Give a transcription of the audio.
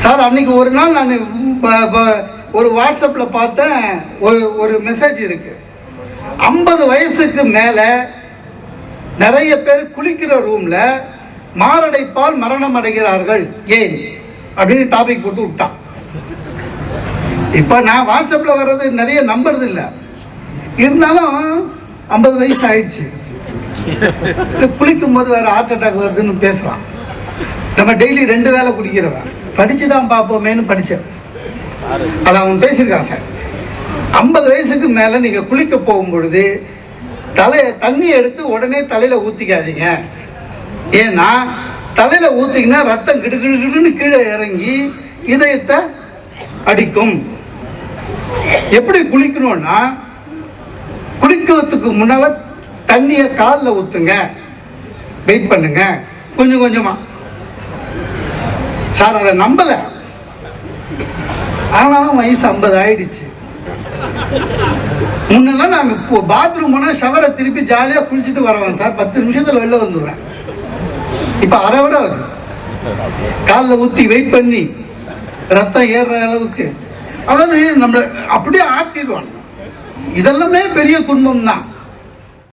Sir அன்னைக்கு ஒரு நாள் நான் ஒரு வாட்ஸ்அப்பில் பார்த்தேன், ஒரு மெசேஜ் இருக்கு. 50 வயசுக்கு மேலே நிறைய பேர் குளிக்கிற ரூம்ல மாரடைப்பால் மரணம் அடைகிறார்கள் ஏன் அப்படின்னு டாபிக் போட்டு விட்டான். இப்போ நான் வாட்ஸ்அப்பில் வர்றது நிறைய நம்புறது இல்லை, இருந்தாலும் 50 வயசு ஆயிடுச்சு. குளிக்கும் போது வேற ஹார்ட் அட்டாக் வருதுன்னு பேசுறான். நம்ம டெய்லி 2 வேளை குடிக்கிறவன், படிச்சுதான் பார்ப்போமேனு படித்தேன். அதை அவன் பேசியிருக்கான் சார். 50 வயசுக்கு மேலே நீங்கள் குளிக்க போகும் பொழுது தண்ணி எடுத்து உடனே தலையில் ஊற்றிக்காதீங்க. ஏன்னா தலையில் ஊற்றிங்கன்னா ரத்தம் கிடுகிடுன்னு கீழே இறங்கி இதயத்தை அடிக்கும். எப்படி குளிக்கணும்னா, குளிக்கிறதுக்கு முன்னால் தண்ணியை காலில் ஊற்றுங்க, வெயிட் பண்ணுங்க கொஞ்சம் கொஞ்சமாக. சார் அதை நம்பலை, ஆனாலும் வயசு 50 ஆயிடுச்சு. முன்னெல்லாம் நான் இப்போ பாத்ரூம் போனால் ஷவரை திருப்பி ஜாலியாக குளிச்சுட்டு வரவேன் சார், 10 நிமிஷத்தில் வெளில வந்துடுவேன். இப்போ அரை வரை வருது, காலில் ஊற்றி வெயிட் பண்ணி ரத்தம் ஏறுற அளவுக்கு, அதாவது நம்மளை அப்படியே ஆற்றிடுவாங்க. இதெல்லாமே பெரிய துன்பம் தான்.